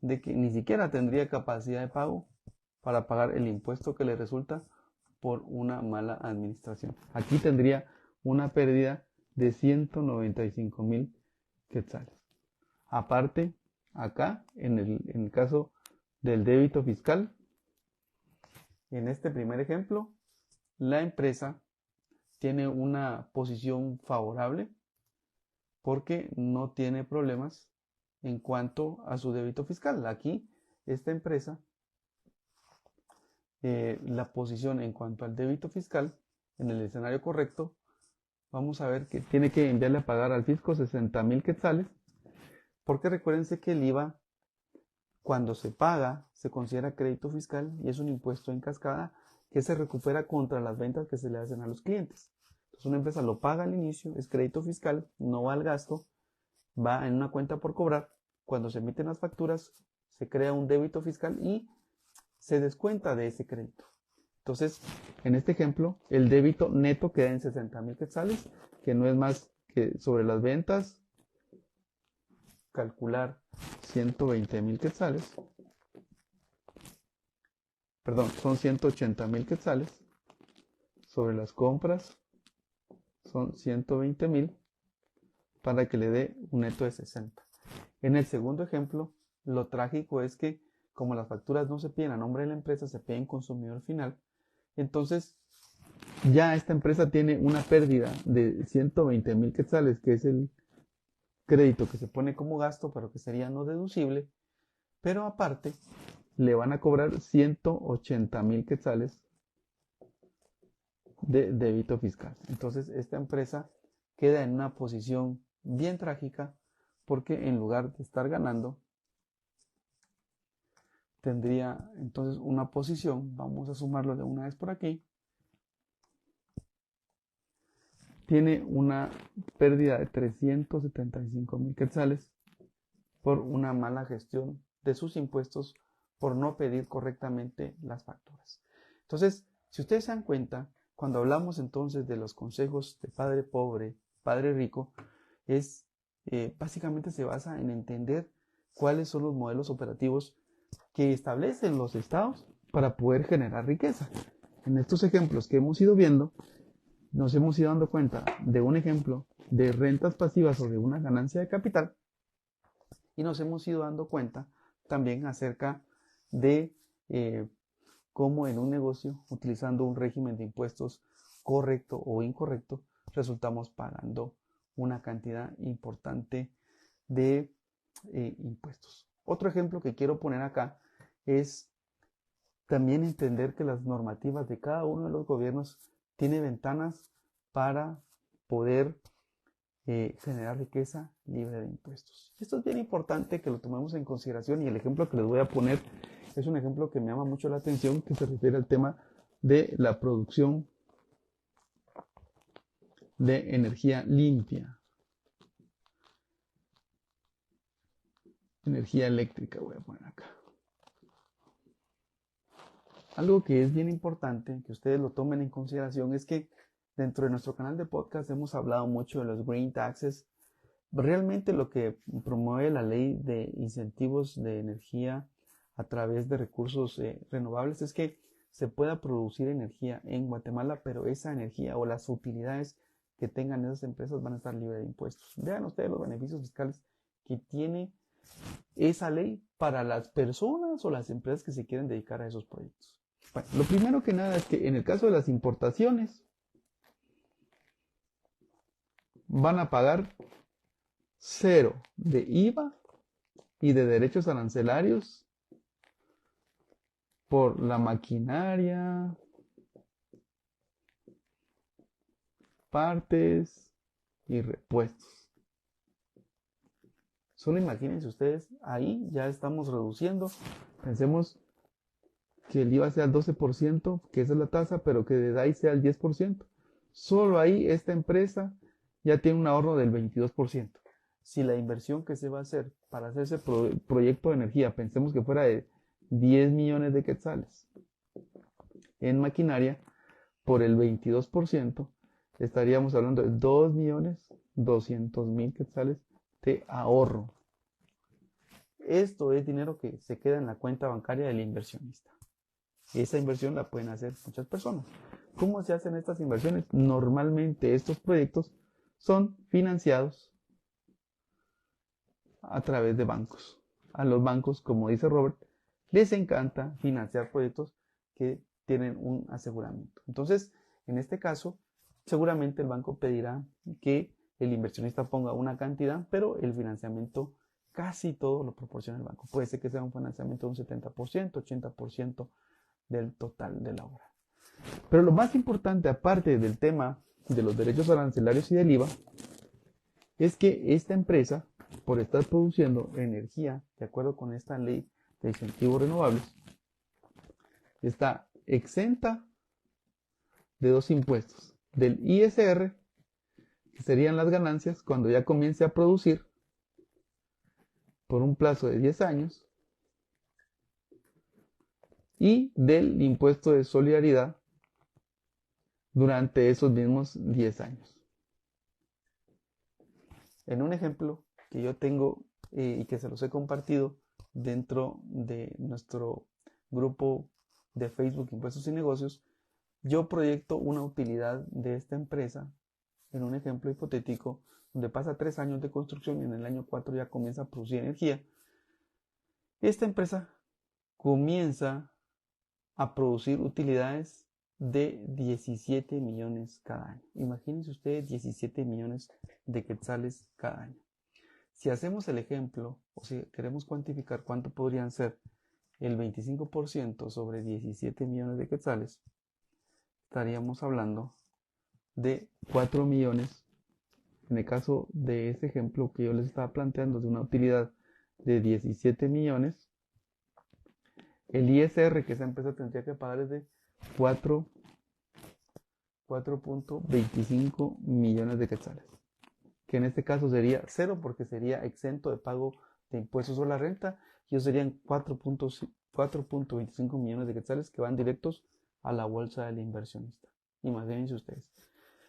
de que ni siquiera tendría capacidad de pago para pagar el impuesto que le resulta por una mala administración. Aquí tendría una pérdida de 195.000 quetzales. Aparte, acá, en el caso del débito fiscal, en este primer ejemplo, la empresa tiene una posición favorable porque no tiene problemas en cuanto a su débito fiscal. Aquí, esta empresa, la posición en cuanto al débito fiscal, en el escenario correcto, vamos a ver que tiene que enviarle a pagar al fisco 60.000 quetzales, porque recuérdense que el IVA, cuando se paga, se considera crédito fiscal y es un impuesto en cascada que se recupera contra las ventas que se le hacen a los clientes. Entonces una empresa lo paga al inicio, es crédito fiscal, no va al gasto, va en una cuenta por cobrar. Cuando se emiten las facturas, se crea un débito fiscal y se descuenta de ese crédito. Entonces, en este ejemplo, el débito neto queda en 60.000 quetzales, que no es más que sobre las ventas, calcular 120.000 quetzales, perdón, son 180.000 quetzales, sobre las compras son 120.000, para que le dé un neto de 60. En el segundo ejemplo, lo trágico es que como las facturas no se piden a nombre de la empresa, se piden consumidor final, entonces ya esta empresa tiene una pérdida de 120.000 quetzales, que es el crédito que se pone como gasto, pero que sería no deducible, pero aparte le van a cobrar 180,000 quetzales de débito fiscal. Entonces esta empresa queda en una posición bien trágica porque en lugar de estar ganando, tendría entonces una posición, vamos a sumarlo de una vez por aquí, tiene una pérdida de 375,000 quetzales por una mala gestión de sus impuestos, por no pedir correctamente las facturas. Entonces, si ustedes se dan cuenta, cuando hablamos entonces de los consejos de padre pobre, padre rico, es básicamente se basa en entender cuáles son los modelos operativos que establecen los estados para poder generar riqueza. En estos ejemplos que hemos ido viendo, nos hemos ido dando cuenta de un ejemplo de rentas pasivas sobre una ganancia de capital y nos hemos ido dando cuenta también acerca de cómo en un negocio, utilizando un régimen de impuestos correcto o incorrecto, resultamos pagando una cantidad importante de impuestos. Otro ejemplo que quiero poner acá es también entender que las normativas de cada uno de los gobiernos tiene ventanas para poder generar riqueza libre de impuestos. Esto es bien importante que lo tomemos en consideración y el ejemplo que les voy a poner es un ejemplo que me llama mucho la atención, que se refiere al tema de la producción de energía limpia. Energía eléctrica voy a poner acá. Algo que es bien importante que ustedes lo tomen en consideración es que dentro de nuestro canal de podcast hemos hablado mucho de los green taxes. Realmente lo que promueve la ley de incentivos de energía a través de recursos renovables es que se pueda producir energía en Guatemala, pero esa energía o las utilidades que tengan esas empresas van a estar libres de impuestos. Vean ustedes los beneficios fiscales que tiene esa ley para las personas o las empresas que se quieren dedicar a esos proyectos. Bueno, lo primero que nada es que en el caso de las importaciones van a pagar 0 de IVA y de derechos arancelarios por la maquinaria, partes y repuestos. Solo imagínense ustedes, ahí ya estamos reduciendo. Pensemos que el IVA sea el 12%, que esa es la tasa, pero que de ahí sea el 10%. Solo ahí esta empresa ya tiene un ahorro del 22%. Si la inversión que se va a hacer para hacer ese proyecto de energía, pensemos que fuera de 10 millones de quetzales en maquinaria, por el 22%, estaríamos hablando de 2.200.000 quetzales de ahorro. Esto es dinero que se queda en la cuenta bancaria del inversionista. Esa inversión la pueden hacer muchas personas. ¿Cómo se hacen estas inversiones? Normalmente estos proyectos son financiados a través de bancos. A los bancos, como dice Robert, les encanta financiar proyectos que tienen un aseguramiento. Entonces, en este caso, seguramente el banco pedirá que el inversionista ponga una cantidad, pero el financiamiento casi todo lo proporciona el banco. Puede ser que sea un financiamiento de un 70%, 80% del total de la obra. Pero lo más importante, aparte del tema de los derechos arancelarios y del IVA, es que esta empresa, por estar produciendo energía de acuerdo con esta ley de incentivos renovables, está exenta de dos impuestos, del ISR, que serían las ganancias cuando ya comience a producir por un plazo de 10 años, y del impuesto de solidaridad durante esos mismos 10 años. En un ejemplo que yo tengo y que se los he compartido dentro de nuestro grupo de Facebook Impuestos y Negocios, yo proyecto una utilidad de esta empresa en un ejemplo hipotético donde pasa 3 años de construcción y en el año 4 ya comienza a producir energía. Esta empresa comienza a producir utilidades de 17 millones cada año. Imagínense ustedes 17 millones de quetzales cada año. Si hacemos el ejemplo o si queremos cuantificar cuánto podrían ser el 25% sobre 17 millones de quetzales, estaríamos hablando de 4 millones. En el caso de este ejemplo que yo les estaba planteando de una utilidad de 17 millones, el ISR que esa empresa tendría que pagar es de 4.25 millones de quetzales, que en este caso sería cero porque sería exento de pago de impuestos sobre la renta, y ellos serían 4.25 millones de quetzales que van directos a la bolsa del inversionista. Imagínense ustedes.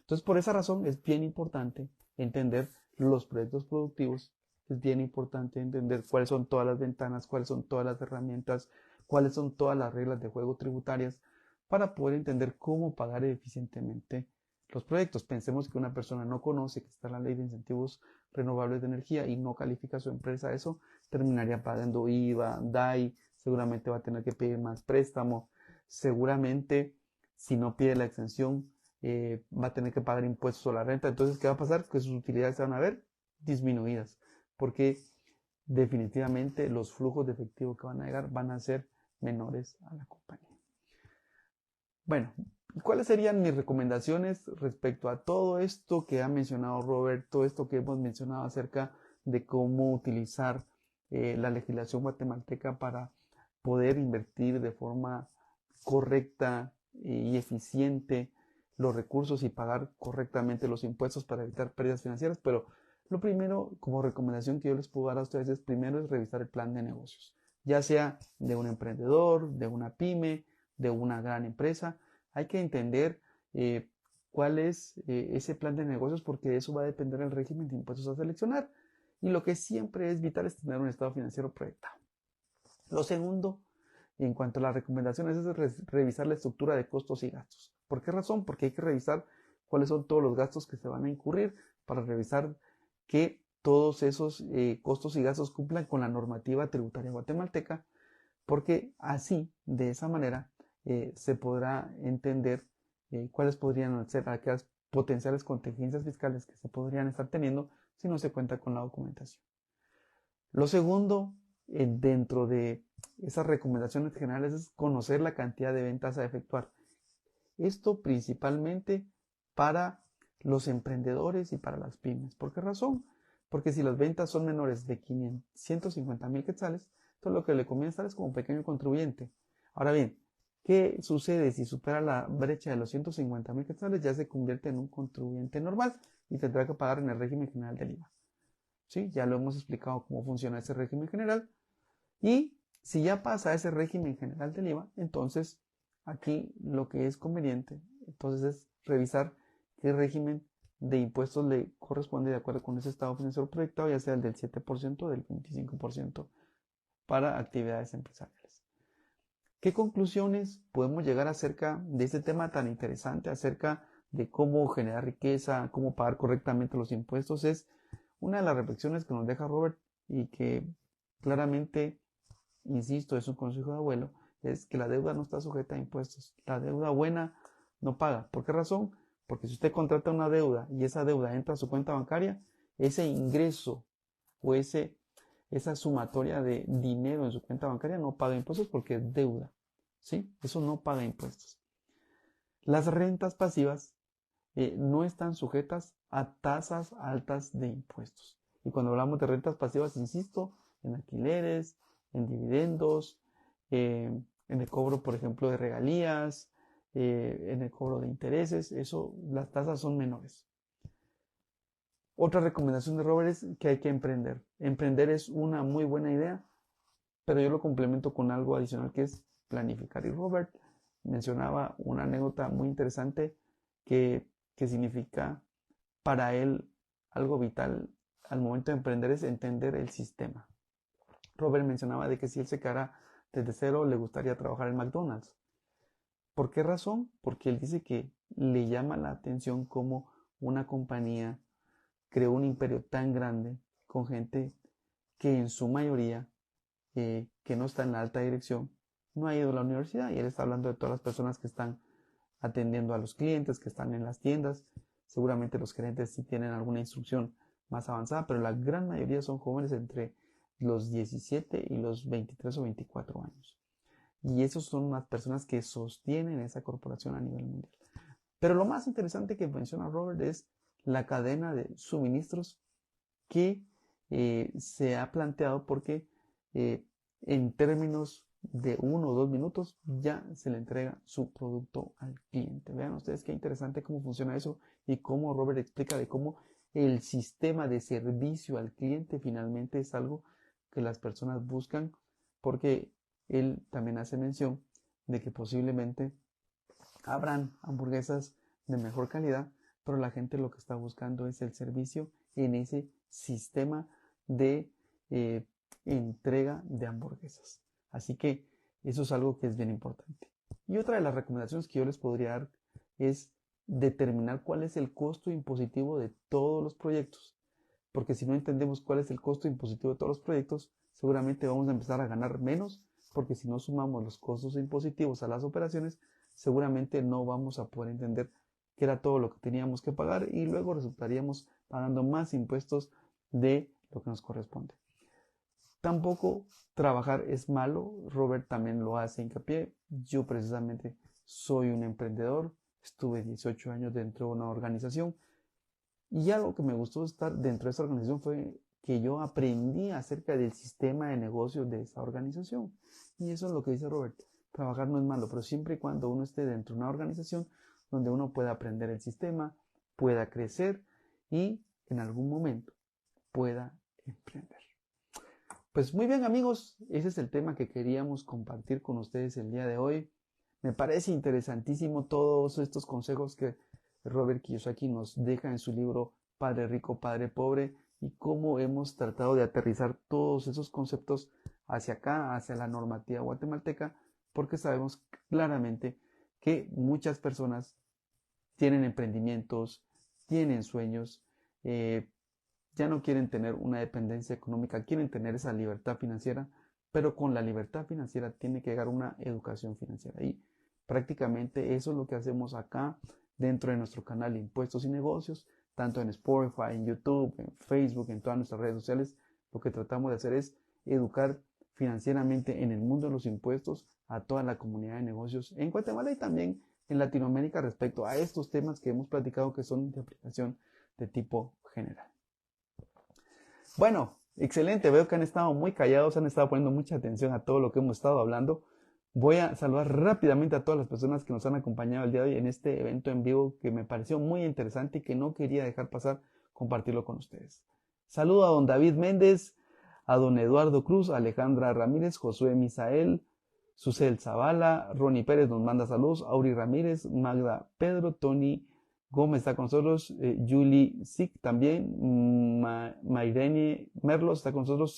Entonces, por esa razón es bien importante entender los proyectos productivos, es bien importante entender cuáles son todas las ventanas, cuáles son todas las herramientas, cuáles son todas las reglas de juego tributarias para poder entender cómo pagar eficientemente los proyectos. Pensemos que una persona no conoce que está la ley de incentivos renovables de energía y no califica su empresa a eso, terminaría pagando IVA, DAI, seguramente va a tener que pedir más préstamo, seguramente si no pide la exención va a tener que pagar impuestos a la renta. Entonces, ¿qué va a pasar? Que sus utilidades se van a ver disminuidas, porque definitivamente los flujos de efectivo que van a llegar van a ser menores a la compañía. Bueno, ¿cuáles serían mis recomendaciones respecto a todo esto que ha mencionado Robert, todo esto que hemos mencionado acerca de cómo utilizar la legislación guatemalteca para poder invertir de forma correcta y eficiente los recursos y pagar correctamente los impuestos para evitar pérdidas financieras? Pero lo primero, como recomendación que yo les puedo dar a ustedes, primero es revisar el plan de negocios, ya sea de un emprendedor, de una pyme, de una gran empresa. Hay que entender cuál es ese plan de negocios, porque de eso va a depender el régimen de impuestos a seleccionar. Y lo que siempre es vital es tener un estado financiero proyectado. Lo segundo, en cuanto a las recomendaciones, es revisar la estructura de costos y gastos. ¿Por qué razón? Porque hay que revisar cuáles son todos los gastos que se van a incurrir para revisar que todos esos costos y gastos cumplan con la normativa tributaria guatemalteca, porque así, de esa manera, se podrá entender cuáles podrían ser aquellas potenciales contingencias fiscales que se podrían estar teniendo si no se cuenta con la documentación. Lo segundo, dentro de esas recomendaciones generales, es conocer la cantidad de ventas a efectuar. Esto principalmente para los emprendedores y para las pymes. ¿Por qué razón? Porque si las ventas son menores de 150,000 quetzales, entonces lo que le conviene estar es como pequeño contribuyente. Ahora bien, ¿qué sucede si supera la brecha de los 150,000 quetzales? Ya se convierte en un contribuyente normal y tendrá que pagar en el régimen general del IVA. ¿Sí? Ya lo hemos explicado cómo funciona ese régimen general. Y si ya pasa ese régimen general del IVA, entonces aquí lo que es conveniente entonces es revisar qué régimen de impuestos le corresponde de acuerdo con ese estado financiero proyectado, ya sea el del 7% o del 25% para actividades empresariales. ¿Qué conclusiones podemos llegar acerca de este tema tan interesante, acerca de cómo generar riqueza, cómo pagar correctamente los impuestos? Es una de las reflexiones que nos deja Robert y que claramente, insisto, es un consejo de abuelo, es que la deuda no está sujeta a impuestos. La deuda buena no paga. ¿Por qué razón? Porque si usted contrata una deuda y esa deuda entra a su cuenta bancaria, ese ingreso o esa sumatoria de dinero en su cuenta bancaria no paga impuestos porque es deuda. ¿Sí? Eso no paga impuestos. Las rentas pasivas no están sujetas a tasas altas de impuestos. Y cuando hablamos de rentas pasivas, insisto, en alquileres, en dividendos, en el cobro, por ejemplo, de regalías, en el cobro de intereses, eso, las tasas son menores. Otra recomendación de Robert es que hay que emprender. Emprender es una muy buena idea, pero yo lo complemento con algo adicional que es planificar. Y Robert mencionaba una anécdota muy interesante que significa para él algo vital al momento de emprender es entender el sistema. Robert mencionaba de que si él se quedara desde cero le gustaría trabajar en McDonald's. ¿Por qué razón? Porque él dice que le llama la atención cómo una compañía creó un imperio tan grande con gente que en su mayoría que no está en la alta dirección no ha ido a la universidad, y él está hablando de todas las personas que están atendiendo a los clientes, que están en las tiendas. Seguramente los gerentes sí tienen alguna instrucción más avanzada, pero la gran mayoría son jóvenes entre los 17 y los 23 o 24 años. Y esos son las personas que sostienen esa corporación a nivel mundial. Pero lo más interesante que menciona Robert es la cadena de suministros que se ha planteado porque en términos de 1 o 2 minutos ya se le entrega su producto al cliente. Vean ustedes qué interesante cómo funciona eso y cómo Robert explica de cómo el sistema de servicio al cliente finalmente es algo que las personas buscan, porque él también hace mención de que posiblemente habrán hamburguesas de mejor calidad, pero la gente lo que está buscando es el servicio en ese sistema de entrega de hamburguesas. Así que eso es algo que es bien importante. Y otra de las recomendaciones que yo les podría dar es determinar cuál es el costo impositivo de todos los proyectos. Porque si no entendemos cuál es el costo impositivo de todos los proyectos, seguramente vamos a empezar a ganar menos, porque si no sumamos los costos impositivos a las operaciones, seguramente no vamos a poder entender qué era todo lo que teníamos que pagar y luego resultaríamos pagando más impuestos de lo que nos corresponde. Tampoco trabajar es malo. Robert también lo hace hincapié. Yo precisamente soy un emprendedor. Estuve 18 años dentro de una organización. Y algo que me gustó estar dentro de esa organización fue que yo aprendí acerca del sistema de negocios de esa organización. Y eso es lo que dice Robert. Trabajar no es malo, pero siempre y cuando uno esté dentro de una organización donde uno pueda aprender el sistema, pueda crecer y en algún momento pueda emprender. Pues muy bien amigos, ese es el tema que queríamos compartir con ustedes el día de hoy. Me parece interesantísimo todos estos consejos que Robert Kiyosaki nos deja en su libro Padre Rico, Padre Pobre y cómo hemos tratado de aterrizar todos esos conceptos hacia acá, hacia la normativa guatemalteca, porque sabemos claramente que muchas personas tienen emprendimientos, tienen sueños, ya no quieren tener una dependencia económica, quieren tener esa libertad financiera, pero con la libertad financiera tiene que llegar una educación financiera. Y prácticamente eso es lo que hacemos acá dentro de nuestro canal de Impuestos y Negocios, tanto en Spotify, en YouTube, en Facebook, en todas nuestras redes sociales. Lo que tratamos de hacer es educar financieramente en el mundo de los impuestos a toda la comunidad de negocios en Guatemala y también en Latinoamérica respecto a estos temas que hemos platicado que son de aplicación de tipo general. Bueno, excelente, veo que han estado muy callados, han estado poniendo mucha atención a todo lo que hemos estado hablando. Voy a saludar rápidamente a todas las personas que nos han acompañado el día de hoy en este evento en vivo que me pareció muy interesante y que no quería dejar pasar compartirlo con ustedes. Saludo a don David Méndez, a don Eduardo Cruz, a Alejandra Ramírez, Josué Misael, Susel Zavala, Ronnie Pérez nos manda saludos, Auri Ramírez, Magda Pedro, Tony Gómez está con nosotros, Julie Sick también, Mairene Merlos está con nosotros,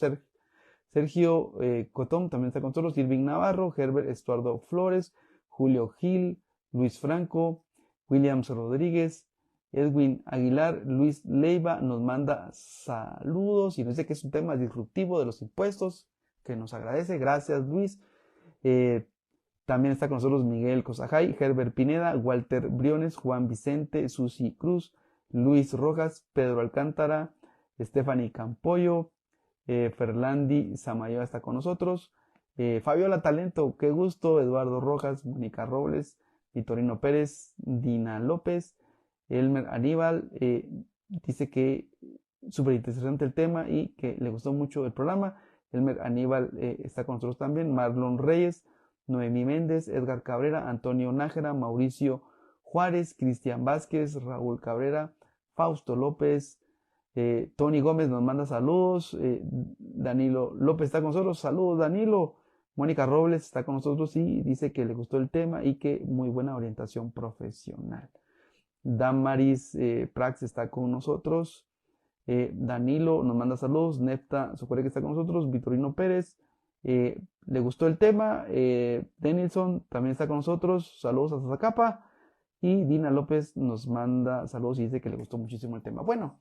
Sergio Cotón también está con nosotros, Irving Navarro, Herbert Estuardo Flores, Julio Gil, Luis Franco, Williams Rodríguez, Edwin Aguilar, Luis Leiva nos manda saludos y nos dice que es un tema disruptivo de los impuestos, que nos agradece, gracias Luis. También está con nosotros Miguel Cosajay, Herbert Pineda, Walter Briones, Juan Vicente, Susi Cruz, Luis Rojas, Pedro Alcántara, Stephanie Campoyo, Ferlandi Samayoa está con nosotros, Fabiola Talento, qué gusto, Eduardo Rojas, Mónica Robles, Vitorino Pérez, Dina López, Elmer Aníbal, dice que súper interesante el tema y que le gustó mucho el programa. Elmer Aníbal está con nosotros también, Marlon Reyes, Noemí Méndez, Edgar Cabrera, Antonio Nájera, Mauricio Juárez, Cristian Vázquez, Raúl Cabrera, Fausto López, Tony Gómez nos manda saludos, Danilo López está con nosotros, saludos Danilo, Mónica Robles está con nosotros y dice que le gustó el tema y que muy buena orientación profesional. Damaris Prax está con nosotros, Danilo nos manda saludos, Nefta Socorre que está con nosotros, Vitorino Pérez, le gustó el tema, Denilson también está con nosotros, saludos a Zacapa y Dina López nos manda saludos y dice que le gustó muchísimo el tema. Bueno,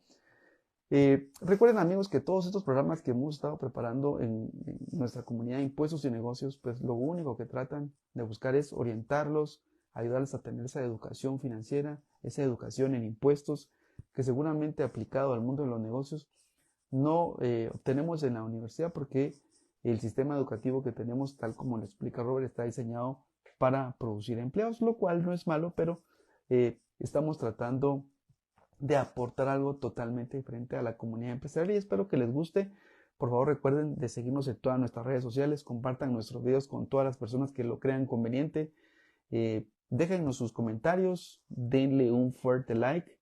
recuerden amigos que todos estos programas que hemos estado preparando en nuestra comunidad de impuestos y negocios, pues lo único que tratan de buscar es orientarlos, ayudarles a tener esa educación financiera, esa educación en impuestos, que seguramente aplicado al mundo de los negocios no obtenemos en la universidad porque el sistema educativo que tenemos, tal como le explica Robert, está diseñado para producir empleos, lo cual no es malo, pero estamos tratando de aportar algo totalmente diferente a la comunidad empresarial y espero que les guste. Por favor, recuerden de seguirnos en todas nuestras redes sociales, compartan nuestros videos con todas las personas que lo crean conveniente, déjennos sus comentarios, denle un fuerte like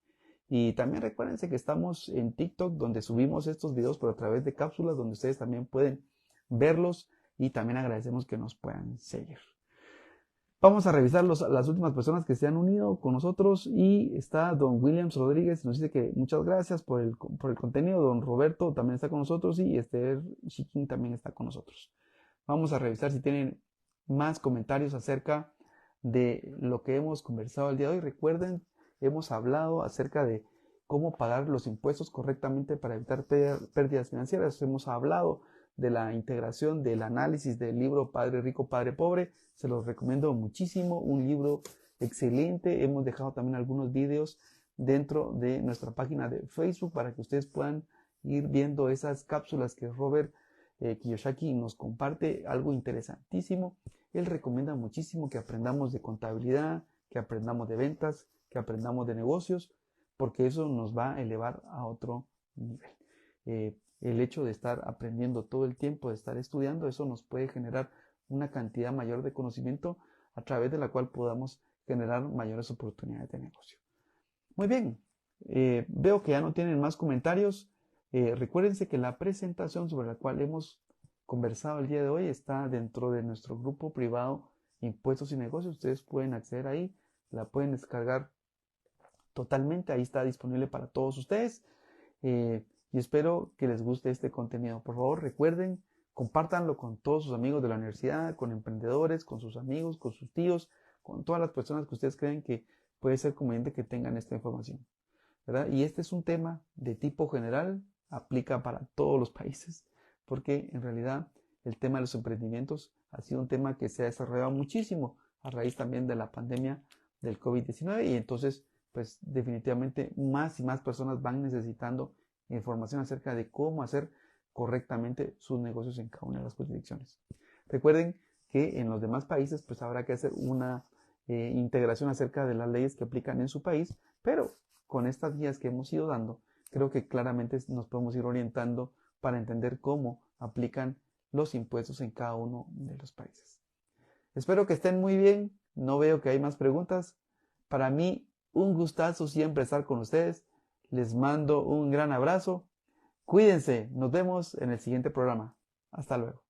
y también recuérdense que estamos en TikTok donde subimos estos videos pero a través de cápsulas donde ustedes también pueden verlos y también agradecemos que nos puedan seguir. Vamos a revisar las últimas personas que se han unido con nosotros y está don Williams Rodríguez, nos dice que muchas gracias por el contenido, don Roberto también está con nosotros y Esther Chiquín también está con nosotros. Vamos a revisar si tienen más comentarios acerca de lo que hemos conversado el día de hoy. Recuerden, hemos hablado acerca de cómo pagar los impuestos correctamente para evitar pérdidas financieras. Hemos hablado de la integración del análisis del libro Padre Rico, Padre Pobre. Se los recomiendo muchísimo, un libro excelente. Hemos dejado también algunos videos dentro de nuestra página de Facebook para que ustedes puedan ir viendo esas cápsulas que Robert Kiyosaki nos comparte, algo interesantísimo. Él recomienda muchísimo que aprendamos de contabilidad, que aprendamos de ventas, que aprendamos de negocios, porque eso nos va a elevar a otro nivel. El hecho de estar aprendiendo todo el tiempo, de estar estudiando, eso nos puede generar una cantidad mayor de conocimiento a través de la cual podamos generar mayores oportunidades de negocio. Muy bien, veo que ya no tienen más comentarios. Recuérdense que la presentación sobre la cual hemos conversado el día de hoy está dentro de nuestro grupo privado Impuestos y Negocios. Ustedes pueden acceder ahí, la pueden descargar totalmente, ahí está disponible para todos ustedes. Y espero que les guste este contenido. Por favor, recuerden, compártanlo con todos sus amigos de la universidad, con emprendedores, con sus amigos, con sus tíos, con todas las personas que ustedes creen que puede ser conveniente que tengan esta información, ¿verdad? Y este es un tema de tipo general, aplica para todos los países, porque en realidad el tema de los emprendimientos ha sido un tema que se ha desarrollado muchísimo a raíz también de la pandemia del COVID-19 y entonces pues definitivamente más y más personas van necesitando información acerca de cómo hacer correctamente sus negocios en cada una de las jurisdicciones. Recuerden que en los demás países pues habrá que hacer una integración acerca de las leyes que aplican en su país, pero con estas guías que hemos ido dando, creo que claramente nos podemos ir orientando para entender cómo aplican los impuestos en cada uno de los países. Espero que estén muy bien, no veo que hay más preguntas. Para mí, un gustazo siempre estar con ustedes. Les mando un gran abrazo. Cuídense, nos vemos en el siguiente programa. Hasta luego.